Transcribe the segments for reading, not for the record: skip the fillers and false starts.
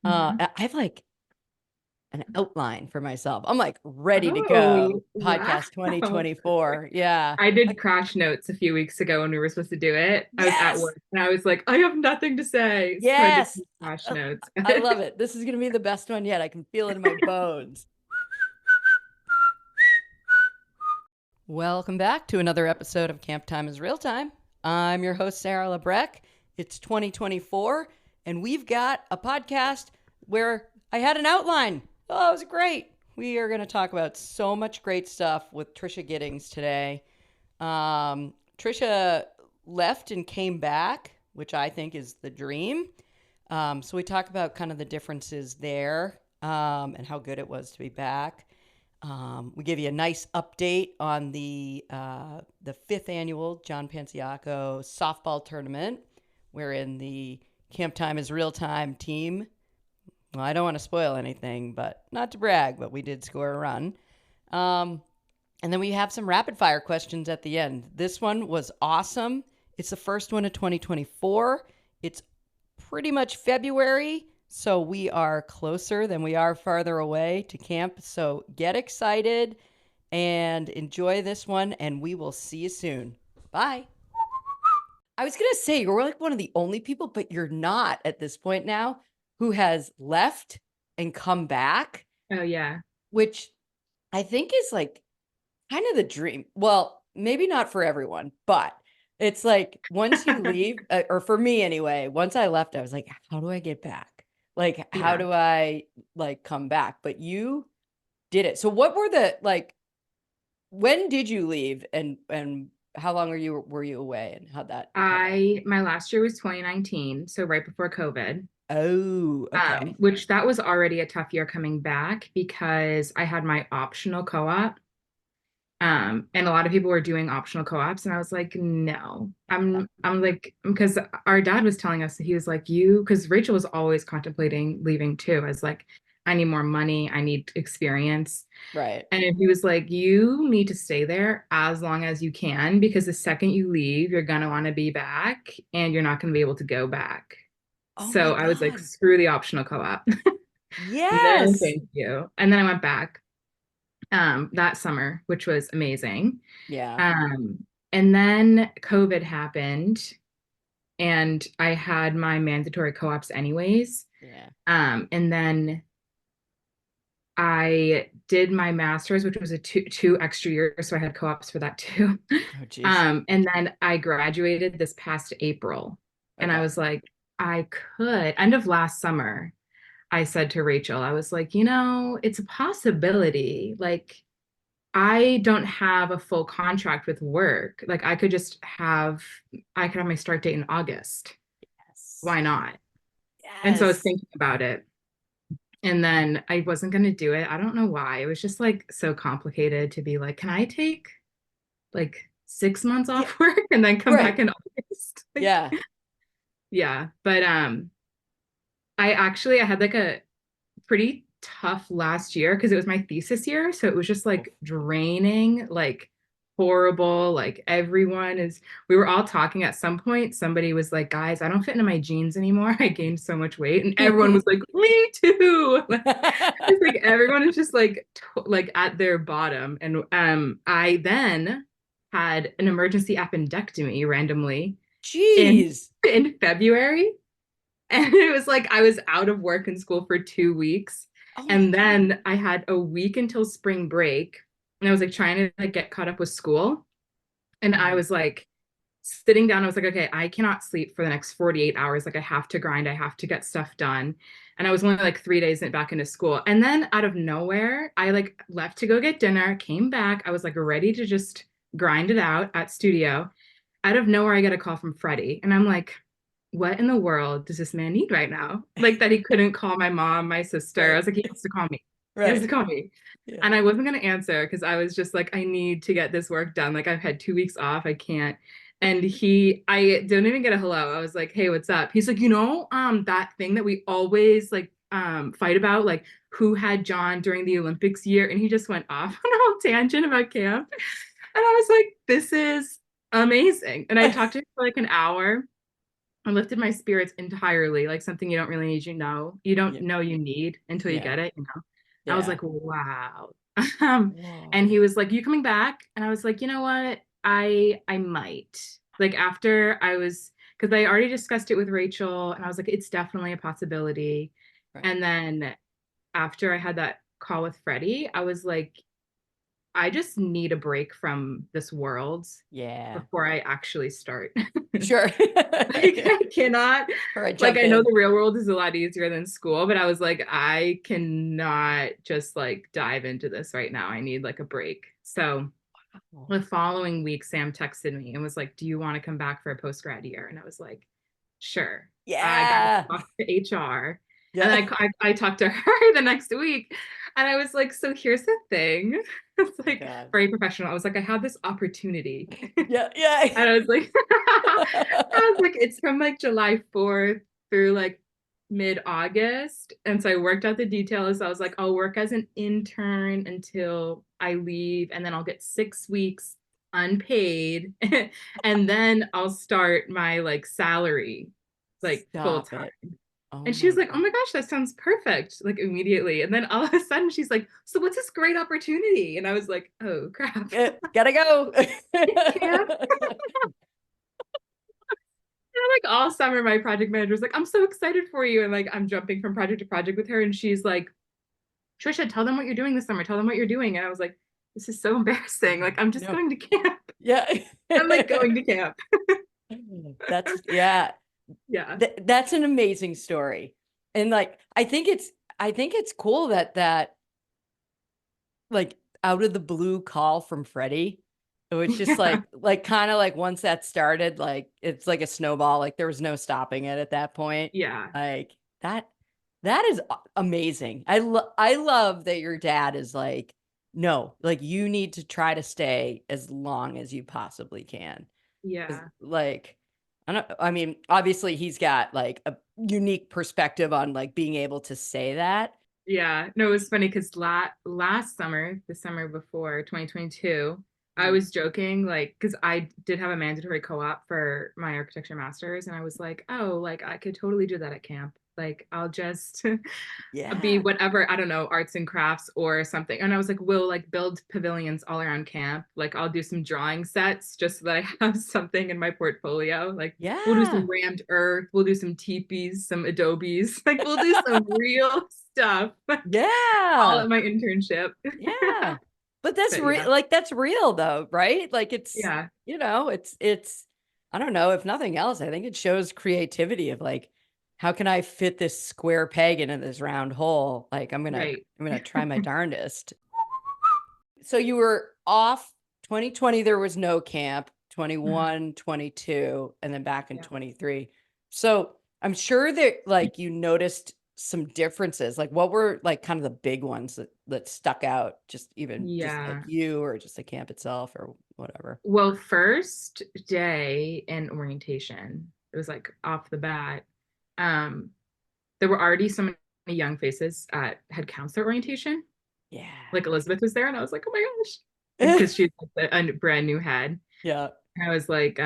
Mhm. I have like an outline for myself. I'm like ready to go. Oh, wow. Podcast 2024. Yeah. I did crash notes a few weeks ago when we were supposed to do it. I was at Yes. work and I was like, I have nothing to say. So I did Yes. some crash I, notes. I love it. This is going to be the best one yet. I can feel it in my bones. Welcome back to another episode of Camp Time is Real Time. I'm your host, Sarah Lebrecq. It's 2024, and we've got a podcast where I had an outline. Oh, it was great. We are going to talk about so much great stuff with Tricia Gittings today. Tricia left and came back, which I think is the dream. So we talk about kind of the differences there and how good it was to be back. We give you a nice update on the fifth annual John Panciocco Softball Tournament, wherein the Camp Time is Real Time team. Well, I don't want to spoil anything, but not to brag, but we did score a run. And then we have some rapid fire questions at the end. This one was awesome. It's the first one of 2024. It's pretty much February. So we are closer than we are farther away to camp. So get excited and enjoy this one, and we will see you soon. Bye. I was going to say, you're like one of the only people, but you're not at this point now, who has left and come back, Oh, yeah. which I think is like kind of the dream. Well, maybe not for everyone, but it's like once you leave, or for me anyway, once I left, I was like, how do I get back? Like, how Yeah. do I like come back? But you did it. So what were the like, when did you leave and how long were you away and how'd that? My last year was 2019, so right before COVID. Oh, okay. Which that was already a tough year coming back because I had my optional co-op. And a lot of people were doing optional co-ops, and I was like, no. I'm like, because our dad was telling us that he was like, you, because Rachel was always contemplating leaving too, as like, I need more money, I need experience. Right. And he was like, you need to stay there as long as you can, because the second you leave, you're gonna want to be back and you're not gonna be able to go back. Oh my So I was like, God. screw the optional co-op. No, Yes. thank you. And then I went back that summer, which was amazing. Yeah. Um, and then COVID happened, and I had my mandatory co-ops anyways. Yeah. And then I did my master's, which was a two extra years, so I had co-ops for that too. Oh, geez. And then I graduated this past April, and I Okay. was like, I could, end of last summer, I said to Rachel, I was like, it's a possibility. Like, I don't have a full contract with work. Like, I could have my start date in August. Yes. Why not? And so I was Yes. thinking about it. And then I wasn't going to do it. I don't know why. It was just like so complicated to be like, can I take like 6 months Yeah. off work and then come back Right. in August? Like, Yeah. yeah. But I had like a pretty tough last year because it was my thesis year. So it was just Oof. like draining, like horrible. Like we were all talking at some point. Somebody was like, guys, I don't fit into my jeans anymore. I gained so much weight. And everyone was like, me too. It's like everyone is just like at their bottom. And I then had an emergency appendectomy randomly in Jeez. in February. And it was like I was out of work and school for 2 weeks. Oh my And God. then I had a week until spring break. And I was like trying to like get caught up with school. And I Mhm. was like sitting down. I was like, okay, I cannot sleep for the next 48 hours. Like I have to grind, I have to get stuff done. And I was only like 3 days back into school. And then out of nowhere, I like left to go get dinner, came back. I was like ready to just grind it out at studio. Out of nowhere, I get a call from Freddie. And I'm like, what in the world does this man need right now? Like that he couldn't call my mom, my sister. I Right. was like, he has to call me. He has to Right. call me. Yeah. And I wasn't going to answer because I was just like, I need to get this work done. Like I've had 2 weeks off. I can't. And I didn't even get a hello. I was like, hey, what's up? He's like, that thing that we always like fight about, like who had John during the Olympics year. And he just went off on a whole tangent about camp. And I was like, this is amazing. And I talked to him for like an hour. I lifted my spirits entirely, like something you don't really need, you don't Yeah. know you need until you Yeah. get it. I was Yeah. like, wow. And Whoa. he was like, you coming back? And I was like, you know what? I might. Like after I was, because I already discussed it with Rachel, and I was like, it's definitely a possibility. Right. And then after I had that call with Freddie, I was like, I just need a break from this world Yeah. before I actually start. Sure. Like I cannot, Or I like jump I know in. the real world is a lot easier than school, but I was like, I cannot just like dive into this right now. I need like a break. So Oh. the following week, Sam texted me and was like, do you want to come back for a post grad year? And I was like, sure. I got to Yeah. talk to HR. And Yeah. then I talked to her the next week. And I was like, so here's the thing. It's My like God. very professional. I was like, I have this opportunity. Yeah. Yeah. And I was like, it's from like July 4th through like mid-August. And so I worked out the details. I was like, I'll work as an intern until I leave, and then I'll get 6 weeks unpaid. And then I'll start my like salary, like full Stop time. it. Oh And she was my like, oh God. my gosh, that sounds perfect, like immediately. And then all of a sudden she's like, so what's this great opportunity? And I was like, oh crap. Gotta go. Camp. Like all summer, my project manager was like, I'm so excited for you. And like, I'm jumping from project to project with her. And she's like, Trisha, tell them what you're doing this summer. Tell them what you're doing. And I was like, this is so embarrassing. Like, I'm just No. going to camp. Yeah. I'm like going to camp. That's yeah. Yeah. That's an amazing story. And like I think it's cool that like out of the blue call from Freddie. It was just Yeah. like kind of like once that started, like it's like a snowball. Like there was no stopping it at that point. Yeah. Like that that is amazing. I love that your dad is like, no, like you need to try to stay as long as you possibly can. 'Cause, Yeah. like I mean, obviously he's got like a unique perspective on like being able to say that. Yeah, no, it was funny because last summer, the summer before 2022, I Mhm. was joking, like, because I did have a mandatory co-op for my architecture master's, and I was like, oh, like I could totally do that at camp. Like, I'll just be Yeah. whatever, I don't know, arts and crafts or something. And I was like, we'll like build pavilions all around camp. Like, I'll do some drawing sets just so that I have something in my portfolio. Like, we'll do some Yeah. rammed earth, we'll do some teepees, some adobes, like we'll do some real stuff all Yeah. at my internship. Yeah. But that's But real, yeah, like that's real though, right? Like it's, yeah, it's I don't know, if nothing else, I think it shows creativity of like, how can I fit this square peg into this round hole? Like right. I'm gonna try my darndest. So you were off 2020, there was no camp, Mhm. 21, 22, and then back in Yeah. 23. So I'm sure that like you noticed some differences. Like what were like kind of the big ones that stuck out, just even just like Yeah. you or just the camp itself or whatever? Well, first day in orientation, it was like off the bat. Um, there were already so many young faces at head counselor orientation. Yeah. Like Elizabeth was there, and I was like, oh my gosh, because she's like a brand new head. Yeah, And I was like,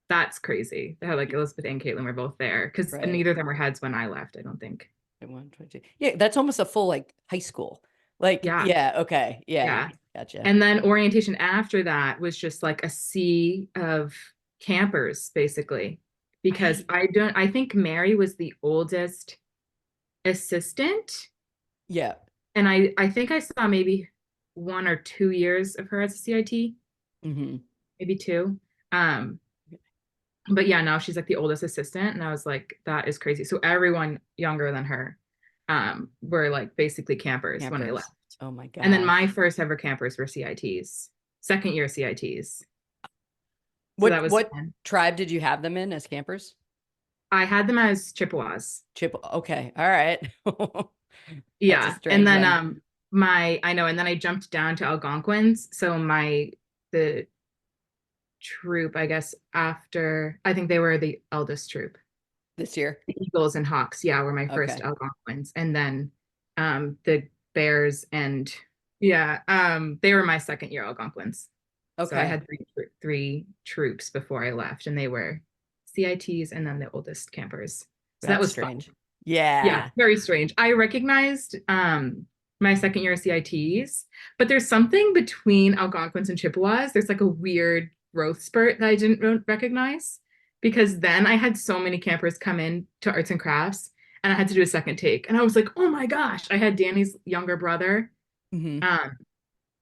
that's crazy. They had like Elizabeth and Caitlin were both there because right. neither of them were heads when I left, I don't think. 122. Yeah, that's almost a full like high school. Like, Yeah, yeah, okay. Yeah. yeah. Gotcha. And then orientation after that was just like a sea of campers, basically. Because Right. I think Mary was the oldest assistant. Yeah. And I think I saw maybe 1 or 2 years of her as a CIT, Hmm. maybe two. Um, but yeah, now she's like the oldest assistant. And I was like, that is crazy. So everyone younger than her were like basically campers when I left. Campers. Oh my And then my gosh. first ever campers were CITs, second year CITs. So What that was what fun. tribe did you have them in as campers? I had them as Chippewas. Chip. Okay. All right. That's a Yeah. And strange then one. I know, and then I jumped down to Algonquins. So the troop, I guess, after I think they were the eldest troop. This year. The Eagles and Hawks, yeah, were my first Okay. Algonquins. And then the Bears and yeah, they were my second year Algonquins. So I Okay. had three troops before I left, and they were CITs and then the oldest campers. So that That's was fun. strange. Yeah, Yeah. very strange. I recognized my second year of CITs, but there's something between Algonquins and Chippewas. There's like a weird growth spurt that I didn't recognize because then I had so many campers come in to arts and crafts and I had to do a second take. And I was like, oh my gosh, I had Danny's younger brother. Hmm. Um,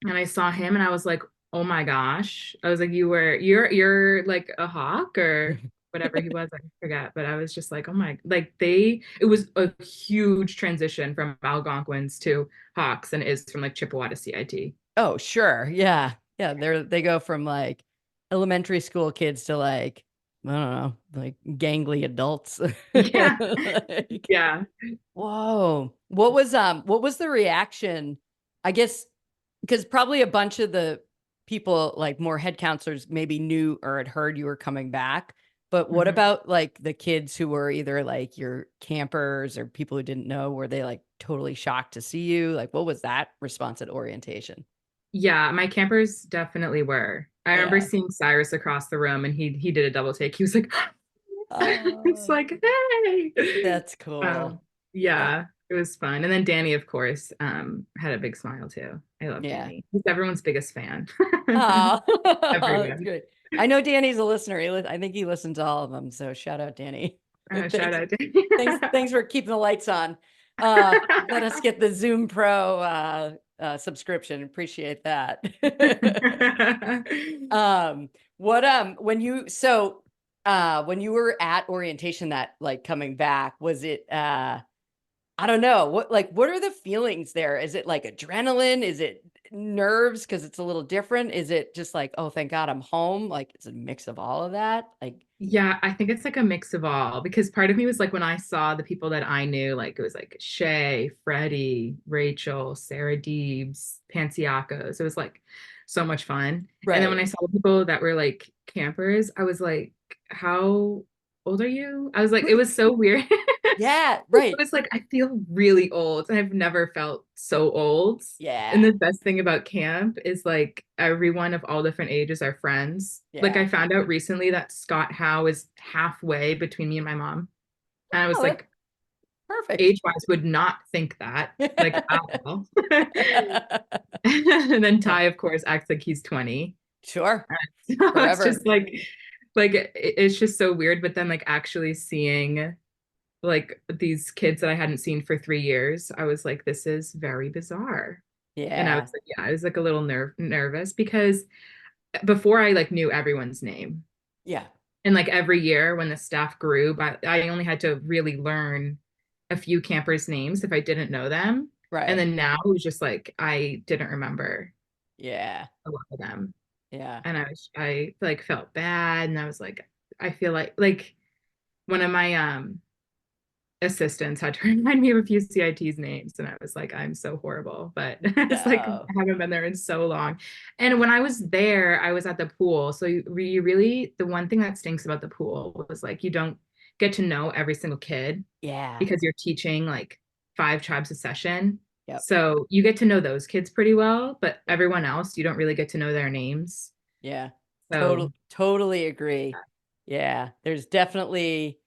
and I saw him and I was like, oh my gosh. I was like, you're like a hawk or whatever he was, I forget. But I was just like, oh my, like it was a huge transition from Algonquins to hawks and it is from like Chippewa to CIT. Oh, sure. Yeah. Yeah. They go from like elementary school kids to like, I don't know, like gangly adults. Yeah. Like, Yeah. whoa. What was the reaction? I guess because probably a bunch of the people, like more head counselors, maybe knew or had heard you were coming back. But what Mhm. about like the kids who were either like your campers or people who didn't know? Were they like totally shocked to see you? Like, what was that response at orientation? Yeah, my campers definitely were. I remember Yeah. seeing Cyrus across the room and he did a double take. He was like, it's Oh, like, hey. that's Um, cool. Uh, yeah, it was fun. And then Danny, of course, had a big smile too. I love yeah. Danny. He's everyone's biggest fan. Oh, that's Everyone. great. I know Danny's a listener. I think he listens to all of them. So shout out, Danny. Shout Thanks. out Danny. Thanks for keeping the lights on. Let us get the Zoom Pro subscription. Appreciate that. What when you were at orientation that like coming back, was it I don't know. What are the feelings there? Is it like adrenaline? Is it nerves because it's a little different? Is it just like, oh, thank God I'm home? Like it's a mix of all of that? Like, Yeah, I think it's like a mix of all because part of me was like when I saw the people that I knew, like it was like Shay, Freddie, Rachel, Sarah Deebs, Panciacos. It was like so much fun. And then when right. I saw the people that were like campers, I was like, how old are you? I was like, it was so weird. Yeah, It right. was like, I feel really old. I've never felt so old. And Yeah. the best thing about camp is like everyone of all different ages are friends. Like Yeah. I found out recently that Scott Howe is halfway between me and my mom. And I was Oh, that's like, perfect. age-wise, would not think that, like at all. And then Yeah. Ty, of course, acts like he's 20. Sure. So it's Forever. just like it's just so weird. But then like actually seeing like these kids that I hadn't seen for 3 years, I was like, this is very bizarre. And I was Yeah. like, yeah, I was like a little nervous because before I like knew everyone's name. Yeah. And like every year when the staff grew, but I only had to really learn a few campers' names if I didn't know them. And Right. then now it was just like I didn't remember Yeah. a lot of them. Yeah. And I like felt bad and I was like, I feel like one of my assistants had to remind me of a few CIT's names. And I was like, I'm so horrible. But it's like, No. I haven't been there in so long. And when I was there, I was at the pool. So you really, the one thing that stinks about the pool was like, you don't get to know every single kid Yeah. because you're teaching like 5 tribes a session. Yep. So you get to know those kids pretty well, but everyone else, you don't really get to know their names. Yeah. So Totally agree. Yeah. There's definitely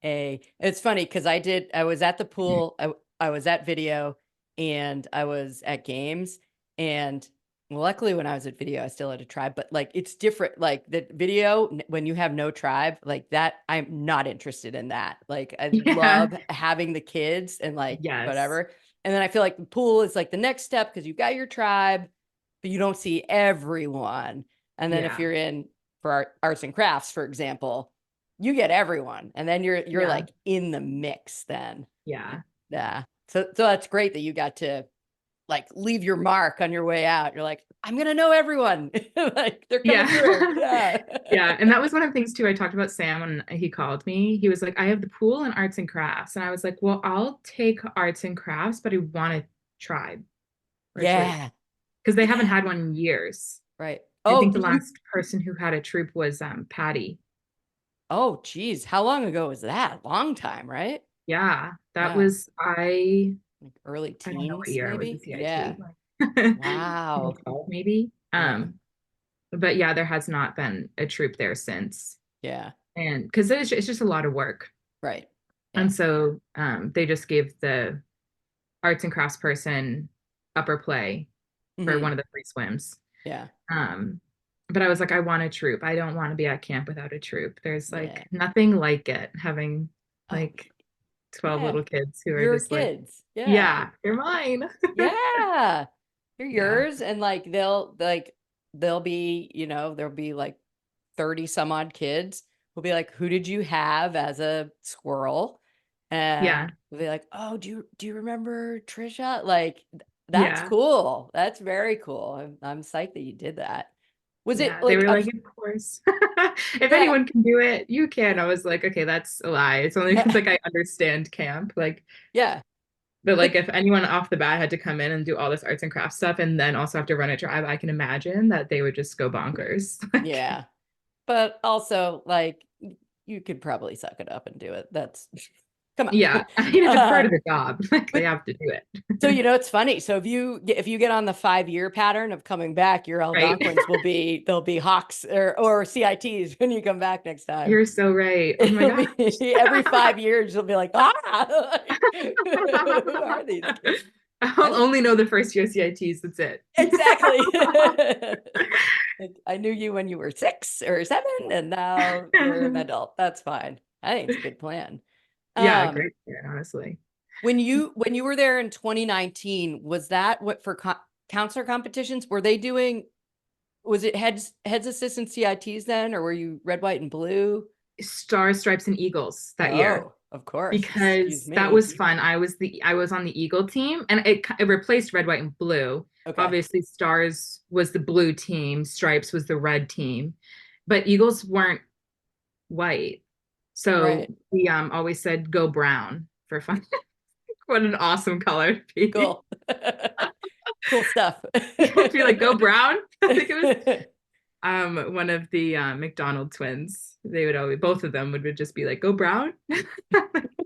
it's funny because I was at the pool, I was at video and I was at games. And well, luckily when I was at video, I still had a tribe, but like it's different. Like the video, when you have no tribe, like that, I'm not interested in that. Like I yeah, love having the kids and like yes, whatever. And then I feel like the pool is like the next step because you've got your tribe, but you don't see everyone. And then if yeah, you're in for arts and crafts, for example, you get everyone, and then you're yeah, like in the mix. Then, yeah. yeah. So that's great that you got to like leave your mark on your way out. You're like, I'm gonna know everyone. Like they're coming through. Yeah. Yeah. Yeah. And that was one of the things too. I talked about Sam when he called me. He was like, I have the pool and arts and crafts. And I was like, well, I'll take arts and crafts, but I want a tribe or a troop Yeah. because they haven't Yeah. had one in years. Right. I Oh, think the last person who had a troop was Patty. oh, geez. How long ago was that? Long time, right? Yeah. That Yeah. was Like early I don't know what teens, year I was a maybe. Yeah. CIT. Like Wow. 2012 maybe. Yeah. But yeah, there has not been a troop there since. Yeah. And because it's just a lot of work. Right. Yeah. And so they just gave the arts and crafts person upper play for Hmm. one of the free swims. Yeah. Um, but I was like, I want a troop. I don't want to be at camp without a troop. There's Yeah. like nothing like it having Oh, like 12 yeah. little kids who are Your just like, kids. Yeah. yeah, you're mine. Yeah. You're Yeah. yours. And they'll be, there'll be like 30 some odd kids will be like, who did you have as a squirrel? Yeah. And we'll be like, oh, do you remember Trisha? Like, that's Yeah. cool. That's very cool. I'm psyched that you did that. Was it Yeah. They like were a, like, of course. If yeah, anyone can do it, you can. I was like, okay, that's a lie. It's only because yeah, like I understand camp. Like, yeah. but like But if anyone off the bat had to come in and do all this arts and crafts stuff and then also have to run a tribe, I can imagine that they would just go bonkers. Like, yeah. But also like you could probably suck it up and do it. That's come on. yeah. I mean, if it's part of Um, the job, like they but have to do so it. it's funny. So if you get on the 5 year pattern of coming back, your Right. Algonquins they'll be Hawks or CITs when you come back next time. You're so right. Oh my It'll gosh. be every 5 years. You'll be like, who are these kids? I'll only know the first year CITs. That's it. Exactly. Like, I knew you when you were 6 or 7, and now you're an adult. That's fine. I think it's a good plan. Yeah, Um, great plan, honestly. when you were there in 2019, was that what for counselor competitions? Were they doing? Was it heads assistant CITs then, or were you red, white, and blue? Stars, Stripes, and Eagles that year Oh, of course. Excuse because that me. was fun. I was on the Eagle team and it replaced red, white, and blue. Okay. Obviously, Stars was the blue team, Stripes was the red team, but Eagles weren't white. So Right. we always said go brown for fun. What an awesome color to be. Cool. Cool stuff. To be like go brown. I think it was one of the McDonald twins. They would always both of them would just be like, "Go Brown."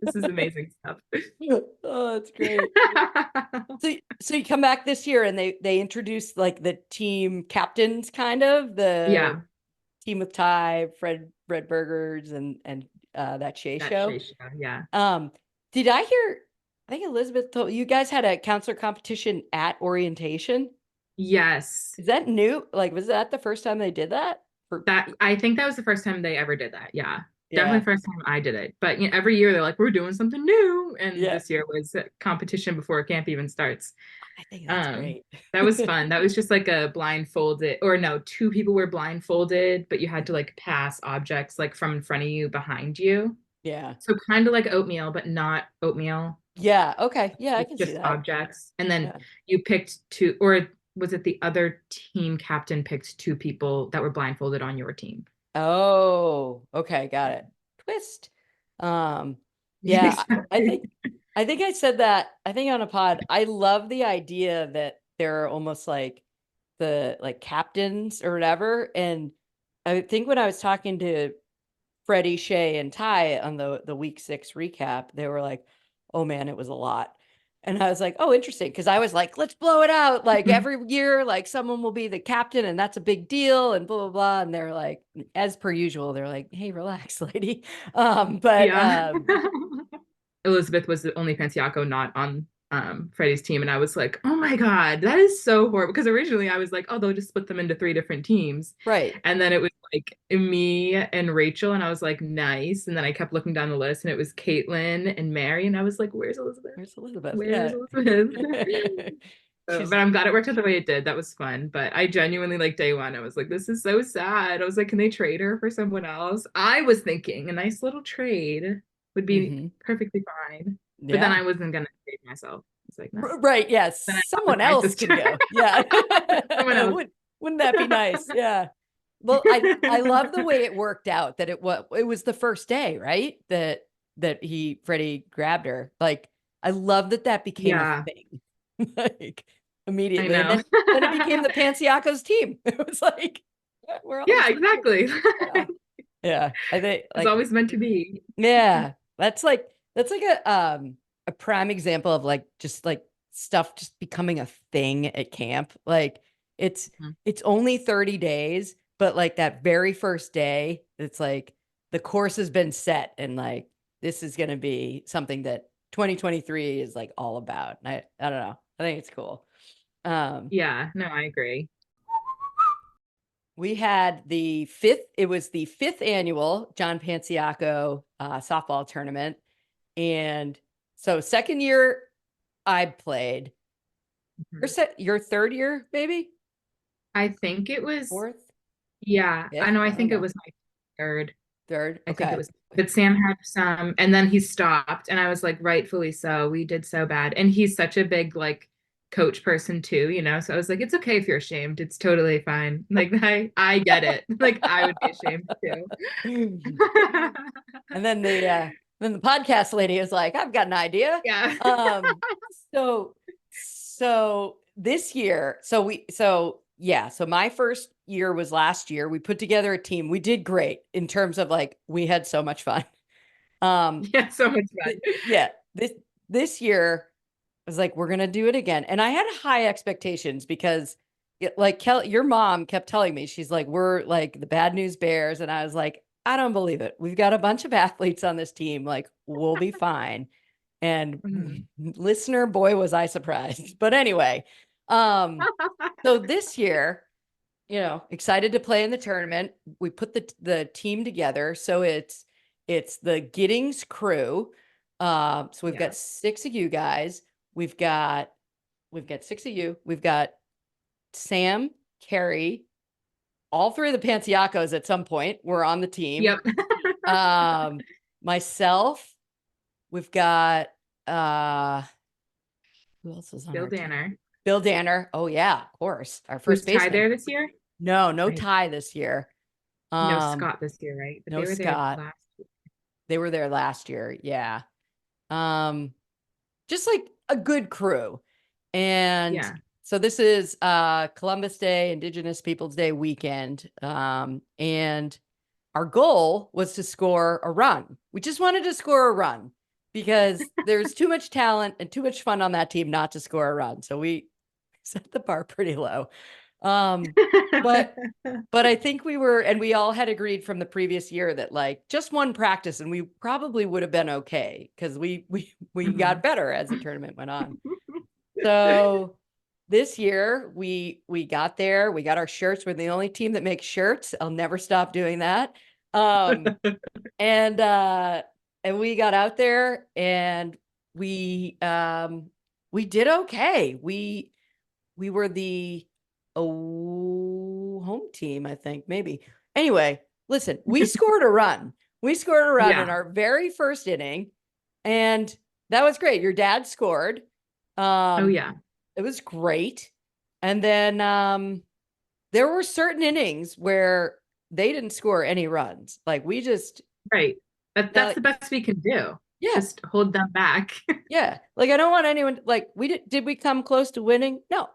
This is amazing stuff. Oh, that's great. So you come back this year and they introduced like the team captains, kind of the Yeah, team with Ty, Fred Burgers, and that Shay that show. Shay show. Yeah. Um, did I hear? I think Elizabeth told you guys had a counselor competition at orientation. Yes. Is that new? Like, was that the first time they did that? For That I think that was the first time they ever did that. Yeah. Definitely yeah, the first time I did it. But every year they're like, we're doing something new. And yeah. this year was a competition before camp even starts. I think that's Um, great. that was fun. That was just like a blindfolded, or no, two people were blindfolded, but you had to like pass objects like from in front of you, behind you. Yeah. So kind of like oatmeal, but not oatmeal. Yeah. Okay. Yeah, I It's can see just that. objects. And then Yeah. you picked two, or was it the other team captain picked two people that were blindfolded on your team? Oh, okay, got it. Twist. Um, yeah, I Exactly. think I said that, I think on a pod. I love the idea that they're almost like the like captains or whatever. And I think when I was talking to Freddie, Shay, and Ty on the week 6 recap, they were like, "Oh man, it was a lot." And I was like, "Oh, interesting," because I was like, "Let's blow it out! Like every year, like someone will be the captain, and that's a big deal," and blah blah blah. And they're like, as per usual, they're like, "Hey, relax, lady." But Yeah. Elizabeth was the only Panciocco not on Freddie's team. And I was like, oh my God, that is so horrible. Because originally I was like, oh, they'll just split them into three different teams. right, And then it was like me and Rachel. And I was like, nice. And then I kept looking down the list and it was Caitlin and Mary. And I was like, where's Elizabeth? there's Elizabeth. Where's Yeah, Elizabeth? she's But I'm glad it worked out the way it did. That was fun. But I genuinely like day one, I was like, this is so sad. I was like, can they trade her for someone else? I was thinking a nice little trade would be hmm perfectly fine. But then yeah. I wasn't gonna trade myself. It's like, no. Right. Then Yes. I Someone my else can sister. go. Yeah. Someone else. Wouldn't that be nice? Yeah. Well, I love the way it worked out, that it was the first day, right? That Freddie grabbed her. Like, I love that became a Yeah, thing. Like, I immediately. And know. then it became the Panciacco's team. It was like, we're all the Yeah, same here. exactly. Yeah. Yeah. I think It's like, always meant to be. yeah, that's like a prime example of like just like stuff just becoming a thing at camp. Like it's Mhm. it's only 30 days, but like that very first day, it's like the course has been set, and like this is going to be something that 2023 is like all about. And I don't know. I think it's cool. Um, Yeah, no, I agree. we had it was the fifth annual John Panciocco softball tournament. And so second year I played. Mhm. Your third year, maybe? I think it was, Fourth? yeah, I Fifth? know. I I don't think it know. was my third. Third? I think it Okay. was, but Sam had some, and then he stopped, and I was like, rightfully so. We did so bad, and he's such a big like coach person too, you know. So I was like, it's okay if you're ashamed. It's totally fine. Like I get it. Like I would be ashamed too. And then the podcast lady is like, I've got an idea. Yeah. Um, so this year, so my first year was last year. We put together a team. We did great in terms of like we had so much fun. Um, Yeah, so much fun. yeah, this year I was like, we're gonna do it again. And I had high expectations because like your mom kept telling me, she's like, we're like the bad news bears. And I was like, I don't believe it. We've got a bunch of athletes on this team. Like, we'll be fine. And Mhm. listener, boy, was I surprised. But anyway, um, so this year, excited to play in the tournament. We put the team together. So it's the Gittings crew. So we've Yeah. got six of you guys. We've got six of you. We've got Sam, Carrie, all three of the Panciacos at some point were on the team. Yep. Um, myself, we've got who else is on Bill our team? Danner. Bill Danner. Oh yeah, of course. Our Was first Ty baseman. there this year? No Right. tie this year. No, Um, Scott this year, right? But no they were there Scott. last year. They were there last year. Yeah. Um, just like a good crew. And Yeah. so this is Columbus Day, Indigenous Peoples Day weekend. And our goal was to score a run. We just wanted to score a run because there's too much talent and too much fun on that team not to score a run. So we set the bar pretty low. Um, but I think we all had agreed from the previous year that like just one practice and we probably would have been okay because we got Mhm. better as the tournament went on. So this year we got there, we got our shirts. We're the only team that makes shirts. I'll never stop doing that. Um, and we got out there and we did okay. We were the home team, I think, maybe. Anyway, listen, we scored a run. We scored a run in Yeah. our very first inning, and that was great. Your dad scored. Oh Um, yeah. it was great. And then there were certain innings where they didn't score any runs. Like we just, Right. That's like, the best we can do. yeah, Just hold them back. yeah. Like I don't want anyone like did we come close to winning? No,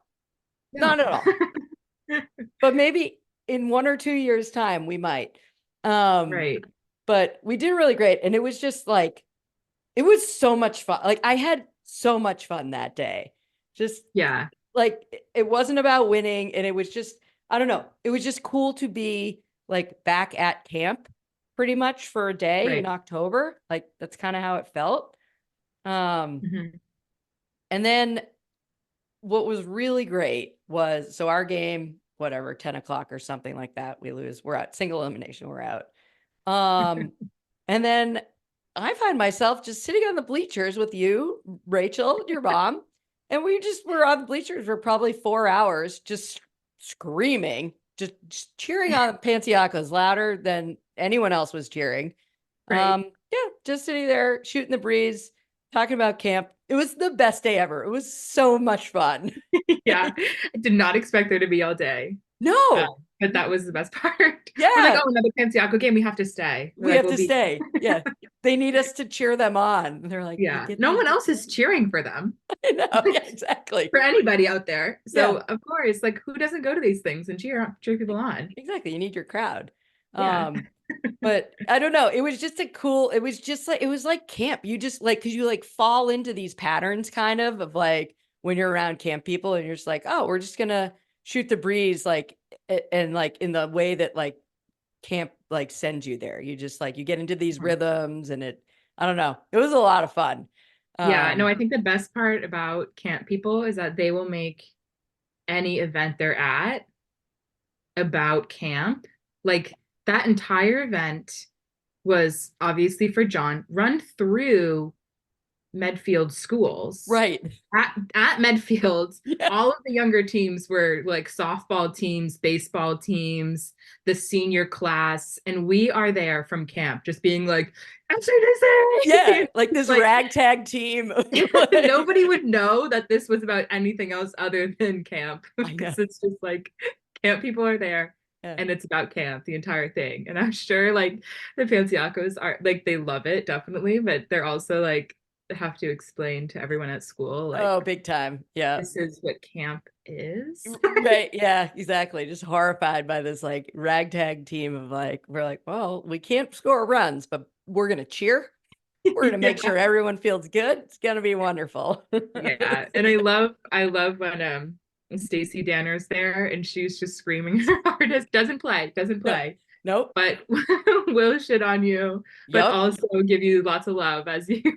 No. not at all. But maybe in 1 or 2 years' time we might. Um, Right. but we did really great, and it was just like it was so much fun. Like I had so much fun that day. Just Yeah. like it wasn't about winning, and it was just I don't know. It was just cool to be like back at camp pretty much for a day in Right. October. Like that's kind of how it felt. Um, Mhm. and then what was really great was so our game, whatever, 10 o'clock or something like that, we lose. We're out. Single elimination, we're out. Um, and then I find myself just sitting on the bleachers with you, Rachel, your mom, and we just were on the bleachers for probably 4 hours, just screaming, just cheering on Panciacos louder than anyone else was cheering. Right. Yeah, just sitting there shooting the breeze, talking about camp. It was the best day ever. It was so much fun. Yeah. I did not expect there to be all day. No, But that was the best part. We're like, yeah, oh, another Panciaco game. We have to stay. We're we like, have we'll to be. stay. Yeah, they need us to cheer them on. And they're like, Yeah. get No these one kids else is cheering for them. I know. Yeah, exactly. For anybody out there. Yeah, So of course, like who doesn't go to these things and cheer people on? exactly. You need your crowd. Yeah. Um, but I don't know. It was just it was just like, it was like camp. You just like, cause you like fall into these patterns kind of like when you're around camp people and you're just like, oh, we're just gonna shoot the breeze. Like, and like in the way that like camp like sends you there. You just like, you get into these rhythms and I don't know. It was a lot of fun. Yeah, no, I think the best part about camp people is that they will make any event they're at about camp. Like that entire event was obviously for John, run through Medfield schools. Right. At Medfield, Yeah. all of the younger teams were like softball teams, baseball teams, the senior class, and we are there from camp just being like, Yeah, like this like ragtag team. Like, nobody would know that this was about anything else other than camp I know. because it's just like camp people are there Yeah. and it's about camp, the entire thing. And I'm sure like the Panciocos are like they love it definitely, but they're also like have to explain to everyone at school like Oh, big time. Yeah. this is what camp is. Right. Yeah, exactly. Just horrified by this like ragtag team of like, we're like, well, we can't score runs, but we're going to cheer. We're going to make Yeah. sure everyone feels good. It's going to be wonderful. Yeah. And I love when Stacy Danner's there and she's just screaming her hardest, doesn't No, play, nope. but will shit on you, but Yep. also give you lots of love as you get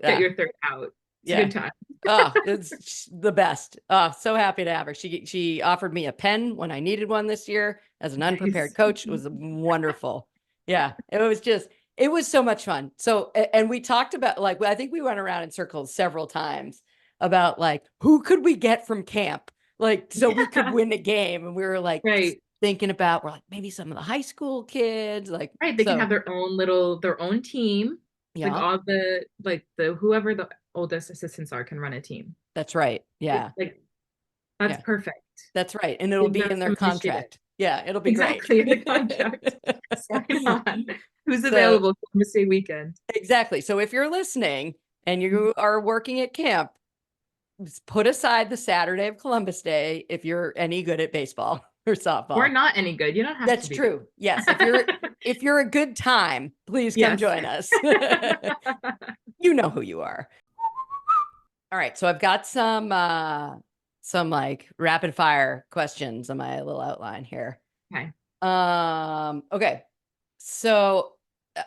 Yeah. your third out. It's a Yeah. good time. Oh, it's the best. Oh, so happy to have her. She offered me a pen when I needed one this year as an Nice. unprepared coach. It was wonderful. Yeah, it was so much fun. So and we talked about like I think we went around in circles several times about like who could we get from camp like so we could Yeah. win a game, and we were like Right. thinking about we're like maybe some of the high school kids like Right. They can so have their own team. Like yeah, all the whoever the oldest assistants are can run a team. that's right. Yeah, Like that's yeah. perfect. That's right. And it'll Give be them in their some initiative. contract. Yeah, it'll be great. Exactly, the contract. Sign on. Who's So, available Columbus Day weekend? exactly. So if you're listening and you are working at camp, put aside the Saturday of Columbus Day if you're any good at baseball or Or softball. not any good. You don't have to That's be true. Yes, good. if you're a good time, please come Yes. join us. You know who you are. All right, so I've got some like rapid fire questions on my little outline here. Okay. Okay. So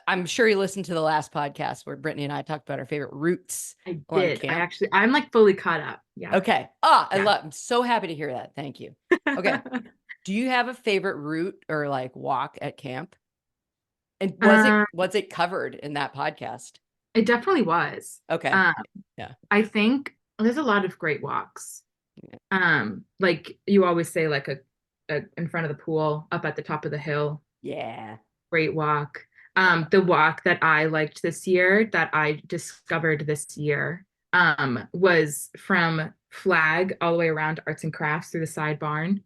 I'm sure you listened to the last podcast where Brittany and I talked about our favorite routes I on did. camp. I'm like fully caught up. Yeah. Okay. Yeah. I'm so happy to hear that. Thank you. Okay. Do you have a favorite route or like walk at camp? And Um, was it covered in that podcast? it definitely was. Okay. Um, Yeah. I think there's a lot of great walks. Yeah. Like you always say, like a in front of the pool, up at the top of the hill, Yeah. great walk. The walk that I liked this year, that I discovered this year, was from Flag all the way around Arts and Crafts through the side barn.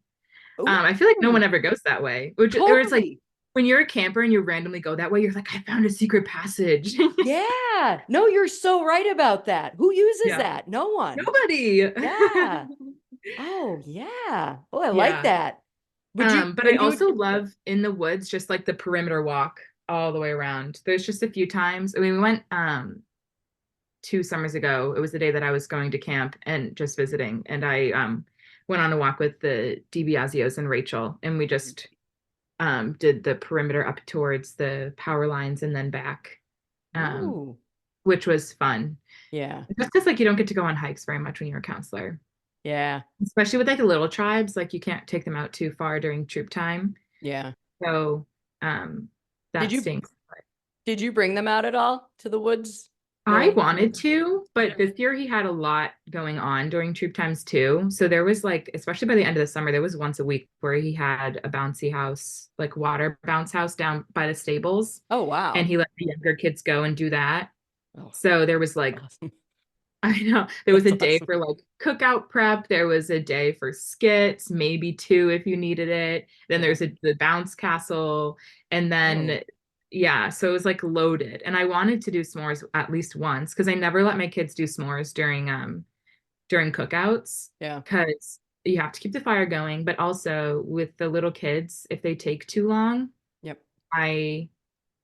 I feel like no Ooh, one ever goes that way, or it's like totally. when you're a camper and you randomly go that way, you're like, I found a secret passage. Yeah. No, you're so right about that. Who uses Yeah. that? No one. Nobody. Yeah. Oh, yeah. Oh, I like Yeah. that. Would you, But I when you, also love in the woods, just like the perimeter walk all the way around. There's just a few times. I mean, we went 2 summers ago. It was the day that I was going to camp and just visiting. And I went on a walk with the DiBiasio's and Rachel, and we just did the perimeter up towards the power lines and then back, um, ooh, which was fun. yeah, Just because like you don't get to go on hikes very much when you're a counselor, yeah, especially with like the little tribes. Like you can't take them out too far during troop time. yeah. So Did that you, stinks. did you bring them out at all to the woods? I The, wanted to, but this year he had a lot going on during troop times too. So there was like, especially by the end of the summer, there was once a week where he had a bouncy house, like water bounce house down by the stables, oh, and wow. he let the younger kids go and do that. Oh, So there was like, awesome. I know, there was That's a day awesome. for like cookout prep, there was a day for skits, maybe two if you needed it. Then Yeah. there's the bounce castle, and Oh, then yeah, so it was like loaded. And I wanted to do s'mores at least once because I never let my kids do s'mores during cookouts yeah. because you have to keep the fire going, but also with the little kids, if they take too long, Yep. I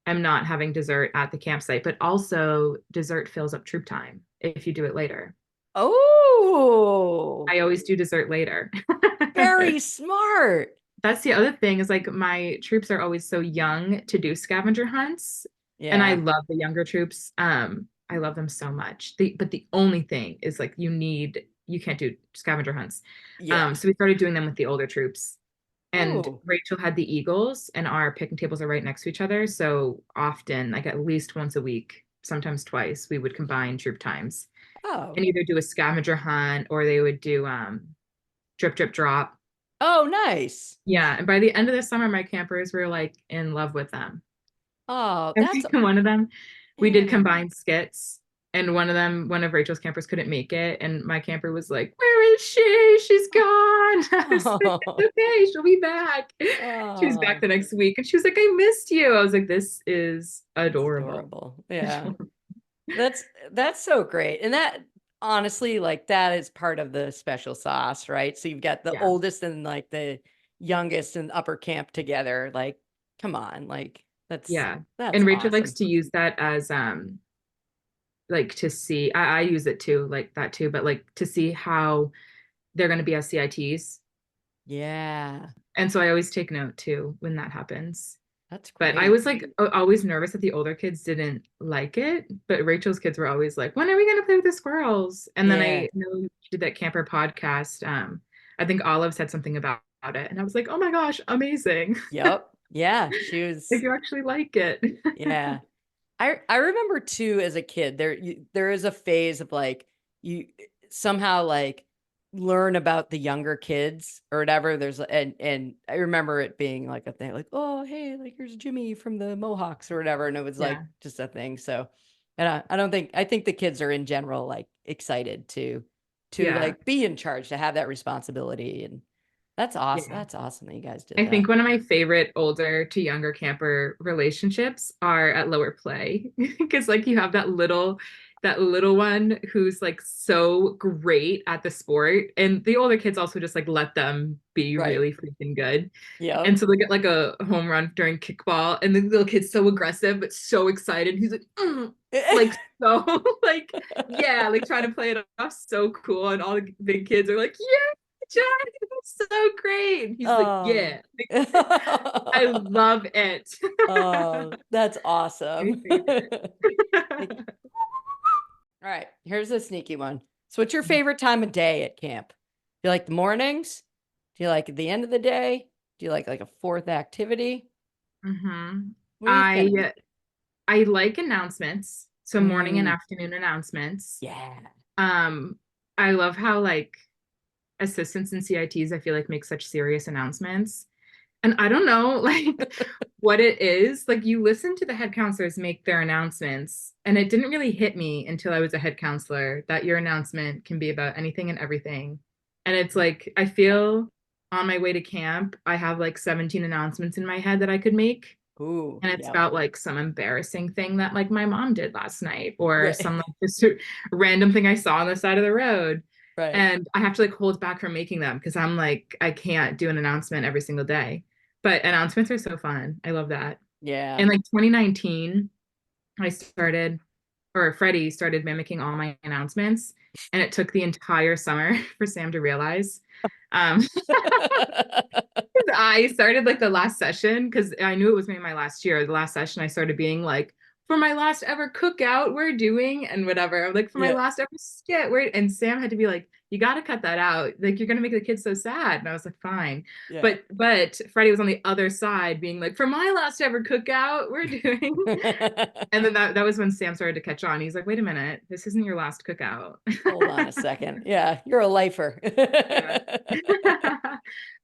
am not having dessert at the campsite, but also dessert fills up troop time if you do it later. Oh, I always do dessert later. very smart. that's the other thing is like my troops are always so young to do scavenger hunts. And I Yeah. love the younger troops. I love them so much. But the only thing is like you can't do scavenger hunts. Yeah. So we started doing them with the older troops. And Oh. Rachel had the Eagles, and our picnic tables are right next to each other. So often, like at least once a week, sometimes twice, we would combine troop times Oh. and either do a scavenger hunt or they would do drip, drip, drop. Oh, nice. Yeah. And by the end of the summer, my campers were like in love with them. Oh, I that's think one of them, we did yeah. combined skits. And one of Rachel's campers couldn't make it. And my camper was like, "Where is she? She's gone." I was like, Oh. "It's okay, she'll be back." She was back Oh, the next week and she was like, "I missed you." I was like, "This is that's adorable." adorable. Yeah. That's so great. And that honestly, like that is part of the special sauce, right? So you've got the Yeah. oldest and like the youngest and upper camp together. Like, come on, like Yeah. that's And Rachel likes awesome. to use that as like to see I use it too, like that too, but like to see how they're gonna be as CITs. Yeah, And so I always take note too when that happens. that's But I great. was like always nervous that the older kids didn't like it. But Rachel's kids were always like, "When are we gonna play with the squirrels?" And then Yeah. I know you did that camper podcast. I think Olive said something about it, and I was like, "Oh my gosh, amazing!" Yep. Yeah, she Like was you actually like it. yeah. I remember too as a kid there is a phase of like you somehow like learn about the younger kids or whatever there's and I remember it being like a thing like oh hey like here's Jimmy from the Mohawks or whatever and it was like Yeah, just a thing so and I don't think I think the kids are in general like excited to yeah, like be in charge to have that responsibility and yeah. that's awesome that you guys did I that think one of my favorite older to younger camper relationships are at lower play because like you have that little one who's like so great at the sport and the older kids also just like let them be right really freaking good. yep And so they get like a home run during kickball and the little kid's so aggressive but so excited. He's like, like so like yeah, like trying to play it off so cool and all the big kids are like, yeah, John, that's so great. And he's like, Oh. yeah, like, I love it. Oh, that's My awesome. favorite. Like, all right, here's a sneaky one. So what's your favorite time of day at camp? Do you like the mornings? Do you like at the end of the day? Do you like a fourth activity? hmm What do you think? I like announcements. So morning and Mm, afternoon announcements. yeah. Um, I love how like assistants and CITs I feel like make such serious announcements. And I don't know like what it is. Like you listen to the head counselors make their announcements, and it didn't really hit me until I was a head counselor that your announcement can be about anything and everything. And it's like I feel on my way to camp, I have like 17 announcements in my head that I could make. Ooh, And it's yep. about like some embarrassing thing that like my mom did last night or some Right. like just random thing I saw on the side of the road. Right. And I have to like hold back from making them because I'm like, I can't do an announcement every single day. But announcements are so fun. I love that. Yeah. In like 2019, I started, or Freddie started mimicking all my announcements. And it took the entire summer for Sam to realize. Um, I started like the last session because I knew it was maybe my last year. The last session, I started being like, for my last ever cookout, we're doing and whatever. Like for my Yeah. last ever skit, we're and Sam had to be like, you got to cut that out. Like you're gonna make the kids so sad. And I was like, fine. Yeah. But Freddie was on the other side, being like, for my last ever cookout, we're doing. And then that was when Sam started to catch on. He's like, wait a minute, this isn't your last cookout. Hold on a second. Yeah, you're a lifer. Yeah.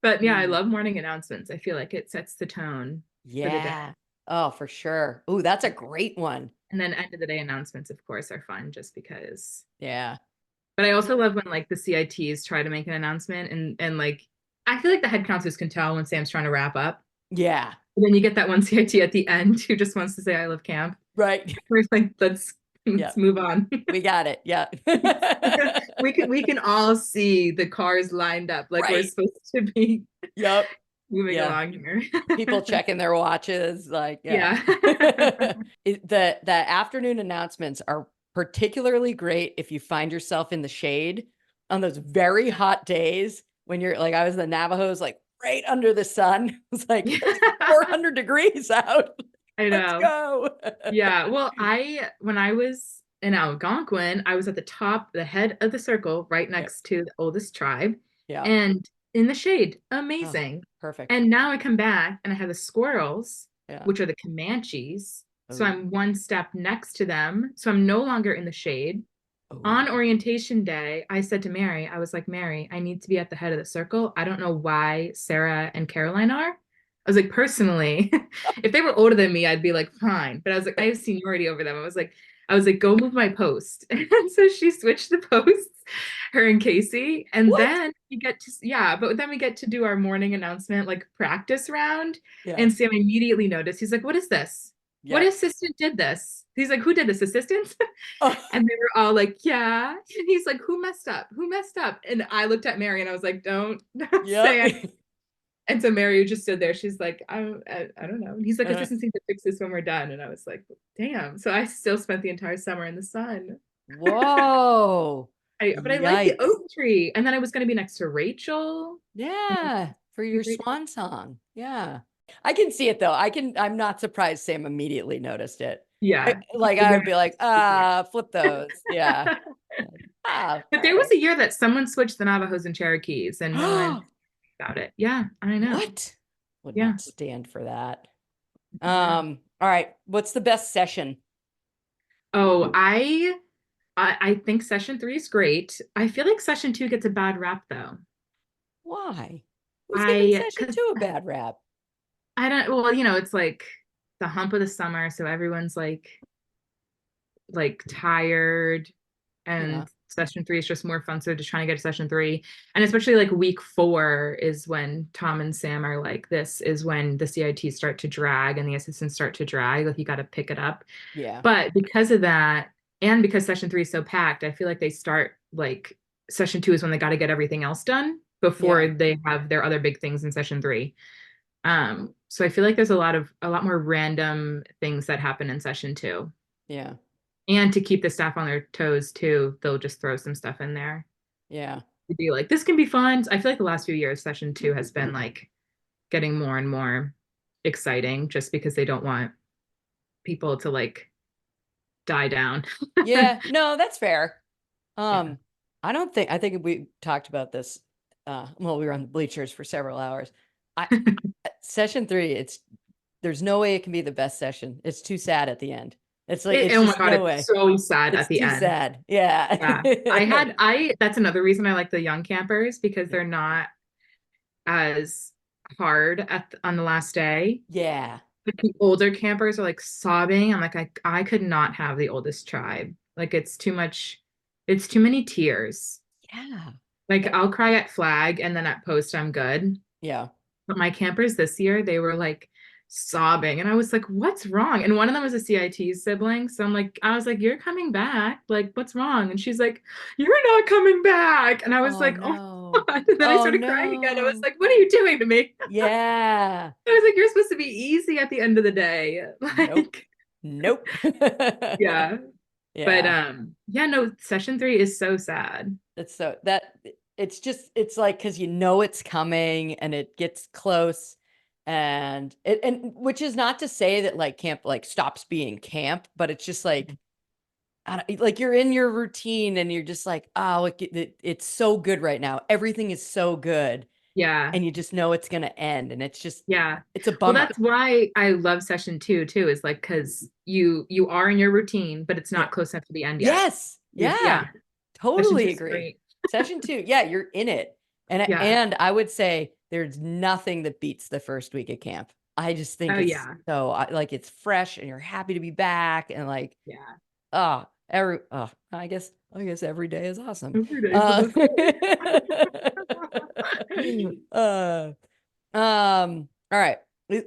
But yeah, I Mm. love morning announcements. I feel like it sets the tone for the day. Yeah. Oh, for sure. Ooh, that's a great one. And then end of the day announcements, of course, are fun just because. Yeah. But I also love when like the CITs try to make an announcement and like I feel like the head counselors can tell when Sam's trying to wrap up. Yeah. And then you get that one CIT at the end who just wants to say I love camp. Right. We're like, let's Yeah. let's move on. We got it. Yeah. We can all see the cars lined up like we're Right. supposed to be Yep. moving Yeah. along here. People checking their watches, like, yeah. Yeah. The afternoon announcements are particularly great if you find yourself in the shade on those very hot days when you're like I was the Navajos, like right under the sun. It's like Yeah. it's 400 degrees out. I Let's know. go. Yeah. Well, when I was in Algonquin, I was at the top, the head of the circle, right Yeah. next to the oldest tribe, Yeah. and in the shade. Oh, Amazing. perfect. And now I come back and I have the squirrels, Yeah. which are the Comanches. So Oh. I'm one step next to them. So I'm no longer in the shade. Oh. On orientation day, I said to Mary, I was like, Mary, I need to be at the head of the circle. I don't know why Sarah and Caroline are. I was like, personally, if they were older than me, I'd be like, fine. But I was like, I have seniority over them. I was like, go move my post. And so she switched the posts, her and Casey. And What? then we get to, yeah, but then we get to do our morning announcement, like practice round. Yeah. And Sam immediately noticed, he's like, what is this? What Yeah. assistant did this? He's like, who did this? Assistant? Oh, And they were all like, yeah. And he's like, who messed up? Who messed up? And I looked at Mary and I was like, don't yep. say it. And so Mary just stood there. She's like, I don't know. And he's like, assistants need to fix this when we're done. And I was like, damn. So I still spent the entire summer in the sun. Whoa. But I like the Yikes. oak tree. And then I was going to be next to Rachel. Yeah. For your swan song. Yeah. I can see it though. I'm not surprised Sam immediately noticed it. Yeah. Like I would be like, flip those. Yeah. Ah, But all there was right. a year that someone switched the Navajos and Cherokees and no one about it. Yeah, I know. What? Would Yeah. not stand for that. Yeah. All right. What's the best session? Oh, I think session three is great. I feel like session two gets a bad rap though. Why? Who's giving session Because two a bad rap? I don't, well, it's like the hump of the summer, so everyone's like tired, Yeah. and session three is just more fun. So just trying to get to session three. And especially like week four is when Tom and Sam are like, this is when the CITs start to drag and the assistants start to drag. Like you got to pick it up. Yeah. But because of that, and because session three is so packed, I feel like they start like session two is when they got to get everything else done Yeah. before they have their other big things in session three. So I feel like there's a lot more random things that happen in session two. Yeah. And to keep the staff on their toes too, they'll just throw some stuff in there Yeah. to be like, this can be fun. I feel like the last few years, session two has been like getting more and more exciting just because they don't want people to like die down. Yeah. No, that's fair. Yeah. I think we talked about this. Well, we were on the bleachers for several hours. I session three, there's no way it can be the best session. It's too sad at the end. It's like it's Oh my just God, no it's way. so sad It's at the too end. sad. Yeah. Yeah. That's another reason I like the young campers because they're not as hard on the last day. Yeah. But the older campers are like sobbing. I'm like, I could not have the oldest tribe. Like it's too much, it's too many tears. Yeah. Like I'll cry at flag and then at post I'm good. Yeah. But my campers this year, they were like sobbing. And I was like, what's wrong? And one of them was a CIT sibling. So I was like, you're coming back. Like, what's wrong? And she's like, you're not coming back. And I was Oh like, oh no. God. And then I Oh started crying again. I was no. like, what are you doing to me? Yeah. I was like, you're supposed to be easy at the end of the day. Nope. Like, Nope. yeah. But Yeah. yeah, no, session three is so sad. It's so that it's like because it's coming and it gets close and which is not to say that like camp like stops being camp, but it's just like like you're in your routine and you're just like, oh, it's so good right now. Everything is so good. Yeah. And you just know it's gonna end. And Yeah. it's a Well, bummer. that's why I love session two too, is like because you are in your routine, but it's Yeah. not close enough to the end yet. Yes. Yeah. Yeah. Session two Totally is agree. great. Session two. Yeah, you're in it. Yeah. And I would say there's nothing that beats the first week of camp. I just think Oh it's yeah. so like it's fresh and you're happy to be back and like Yeah. I guess every day is awesome. Every day is the Uh, best day. uh, all right.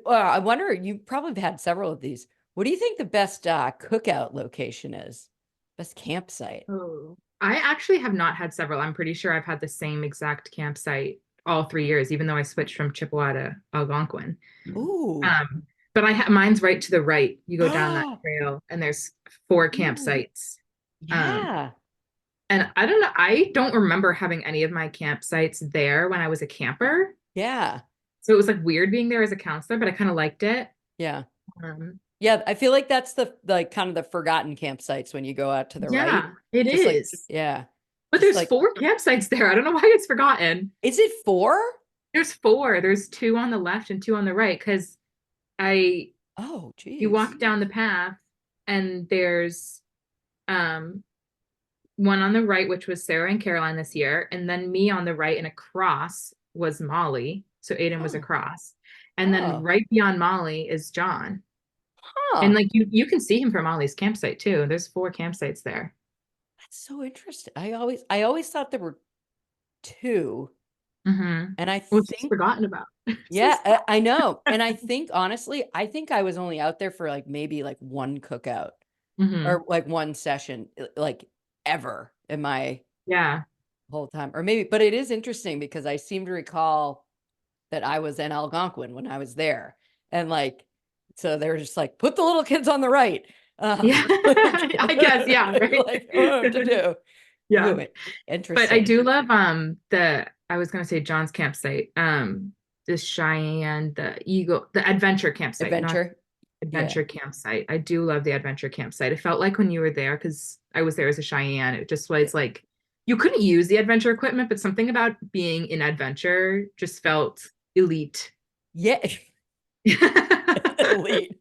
I wonder, you probably have had several of these. What do you think the best cookout location is? Best campsite? Oh, I actually have not had several. I'm pretty sure I've had the same exact campsite all 3 years, even though I switched from Chippewa to Algonquin. Ooh. Um, but mine's right to the right. You go down that trail and there's 4 Ooh. campsites. Um, Yeah. and I don't know, I don't remember having any of my campsites there when I was a camper. Yeah. So it was like weird being there as a counselor, but I kind of liked it. Yeah. Um, Yeah, I feel like that's the like kind of the forgotten campsites when you go out to the right. yeah, it Just like is. yeah. But Just there's like four campsites there. I don't know why it's forgotten. is it 4? There's four. There's two on the left and two on the right because I Oh, you geez. walk down the path and there's um one on the right, which was Sarah and Caroline this year, and then me on the right and across was Molly. So Aiden was Oh. across. And then Oh. right beyond Molly is John. And Huh. like you can see him from Molly's campsite too. There's four campsites there. That's so interesting. I always thought there were 2, Mm-hmm. and I Which is think forgotten about. yeah, I know. And I think honestly, I think I was only out there for like maybe like one cookout Mm-hmm. or like one session like ever in my Yeah. whole time. Or maybe but it is interesting because I seem to recall that I was in Algonquin when I was there. And like so they were just like put the little kids on the right. Yeah. Like, I guess, yeah, right. like I don't know what to do. Yeah. Ooh, But I interesting. do love the I was gonna say John's campsite. The Cheyenne, the Eagle, the adventure campsite, not Adventure. Yeah. adventure campsite. I do love the adventure campsite. It felt like when you were there, because I was there as a Cheyenne, it just was like you couldn't use the adventure equipment, but something about being in adventure just felt elite. Yeah. Elite.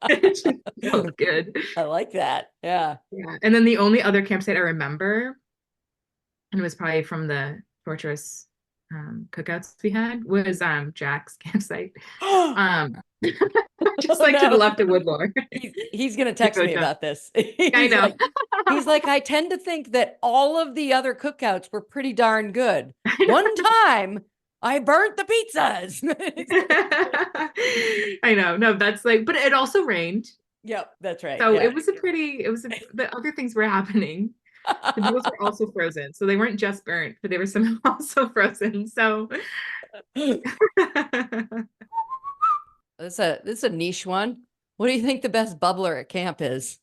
It just felt good. I like that. Yeah. Yeah. And then the only other campsite I remember, and it was probably from the Fortress cookouts we had, was Jack's campsite. Oh Um just like to the no. left of Woodlore. He's gonna To text go me down. about this. I He's know. like, I tend to think that all of the other cookouts were pretty darn good. I One know. time I burnt the pizzas. I know. No, that's like, but it also rained. Yep, that's right. So Yeah. it was a pretty, it was a, the other things were happening. The noodles were also frozen. So they weren't just burnt, but they were somehow also frozen. So This is a niche one. What do you think the best bubbler at camp is?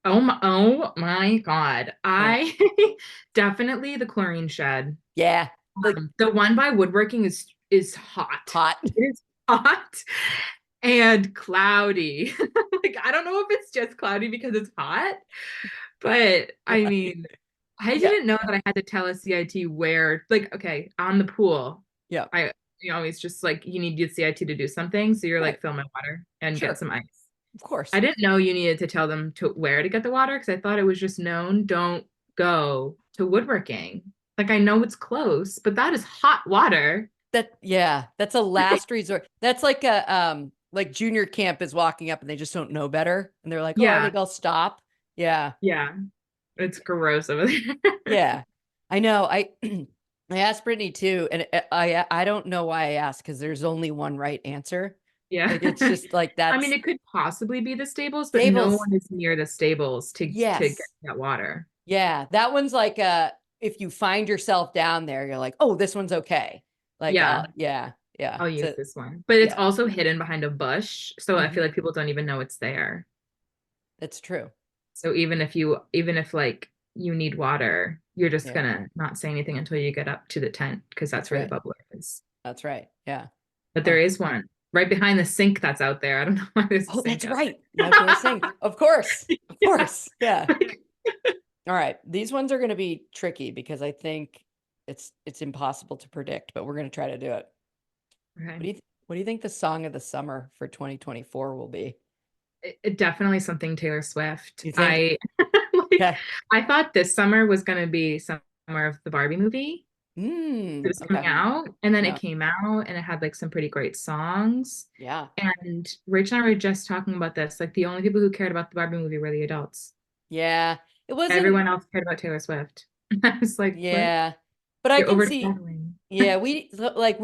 oh my God. Yeah. I definitely the chlorine shed. Yeah. Like The one by woodworking is hot. hot. It is hot and cloudy. Like I don't know if it's just cloudy because it's hot, but I mean, I Yeah. didn't know that I had to tell a CIT where, like, okay, on the pool, Yeah. I it's just like you need your CIT to do something, so you're Right. like fill my water and get Sure. some ice. Of course. I didn't know you needed to tell them to where to get the water because I thought it was just known, don't go to woodworking. Like I know it's close, but that is hot water. That's a last resort. That's like junior camp is walking up and they just don't know better. And they're like, oh, I Yeah, think I'll stop. Yeah. yeah, it's gross over there. Yeah. I know. I I asked Brittany too, and I don't know why I asked because there's only one right answer. Yeah. Like it's just like I mean, that's it could possibly be the stables, but no stables. one is near the stables to get Yes. that water. Yeah. That one's like if you find yourself down there, you're like, oh, this one's okay. Like Yeah, yeah, yeah. I'll use So this one. But it's yeah. also hidden behind a bush, so I feel Mhm. like people don't even know it's there. That's true. So even if like you need water, you're just Yeah. gonna not say anything until you get up to the tent because that's That's where the right. bubbler is. That's right. Yeah. But there Huh. is one right behind the sink that's out there. I don't know why there's a Oh, sink that's out right. You have to sing. Of course. Of there. course. Yeah. Yeah. Like, All right. These ones are going to be tricky because I think it's impossible to predict, but we're going to try to do it. okay. What do you think the song of the summer for 2024 will be? Definitely something Taylor Swift. You think? I like Okay. I thought this summer was gonna be summer of the Barbie movie. It was coming Okay. out, and then it Yeah. came out, and it had like some pretty great songs. Yeah. And Rach and I were just talking about this. Like the only people who cared about the Barbie movie were the adults. Yeah. It wasn't Everyone else cared about Taylor Swift. I was like, what? yeah. But I You're can see overshadowing. yeah, we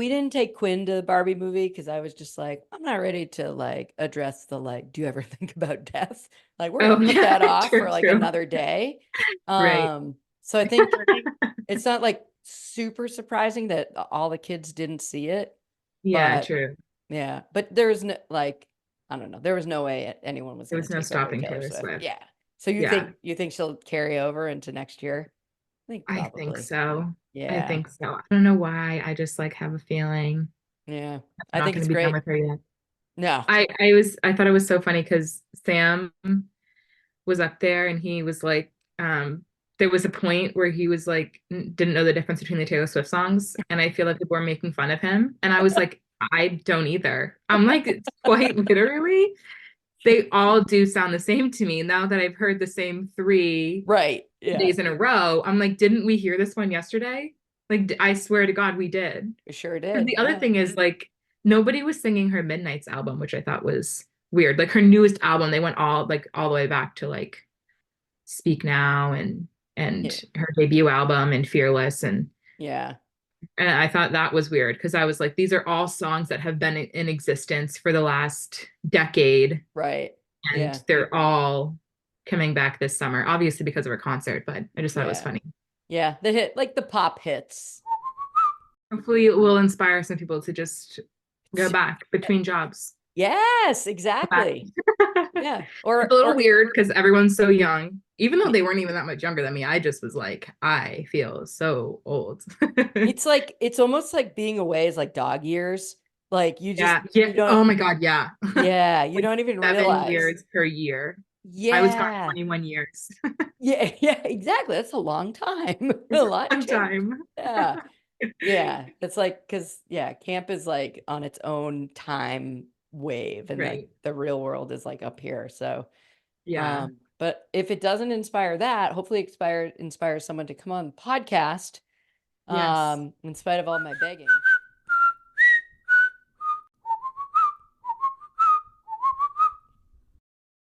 didn't take Quinn to the Barbie movie because I was just like, I'm not ready to like address the like, do you ever think about death? Like we're gonna Oh put yeah, that off true, for like true. another day. Right. So I think it's not like super surprising that all the kids didn't see it, Yeah, but true. yeah, but there's no like, I don't know, there was no way anyone was There gonna was no take over stopping Taylor Taylor Swift. Swift. Yeah. So Yeah. you think she'll carry over into next year? I think I think probably. so. I Yeah. think so. I don't know why. I just like have a feeling. Yeah. I'm I not think going it's to be done great. with her yet. No. I thought it was so funny because Sam was up there and he was like, there was a point where he was like, didn't know the difference between the Taylor Swift songs. And I feel like people were making fun of him. And I was like, I don't either. I'm like, it's quite literally, they all do sound the same to me. Now that I've heard the same three Right. Yeah. days in a row, I'm like, didn't we hear this one yesterday? Like, I swear to God, we did. We sure Because did. the other Yeah. thing is, like, nobody was singing her Midnight's album, which I thought was weird. Like, her newest album, they went all the way back to like Speak Now Yeah. and her debut album and Fearless Yeah. and I thought that was weird because I was like, these are all songs that have been in existence for the last decade, Right. Yeah. and they're all coming back this summer, obviously because of her concert, but I just thought it was Yeah. funny. Yeah. The hit, like the pop hits. Hopefully it will inspire some people to just go back between jobs. Yes, Go back. exactly. Yeah. It's a little Or weird because everyone's so young. Even though they weren't even that much younger than me, I just was like, I feel so old. it's like it's almost like being away is like dog years. Like Yeah, you yeah. don't Oh my God, yeah. yeah, you Like don't even 7 years realize. per year. I was gone Yeah. 21 years. Yeah, yeah, exactly. That's a long time. A It's a lot long changed. time. Yeah. Yeah. It's like because yeah, camp is like on its own time wave and like Right. the real world is like up here. So Yeah. but if it doesn't inspire that, hopefully inspires someone to come on the podcast, Yes. in spite of all my begging.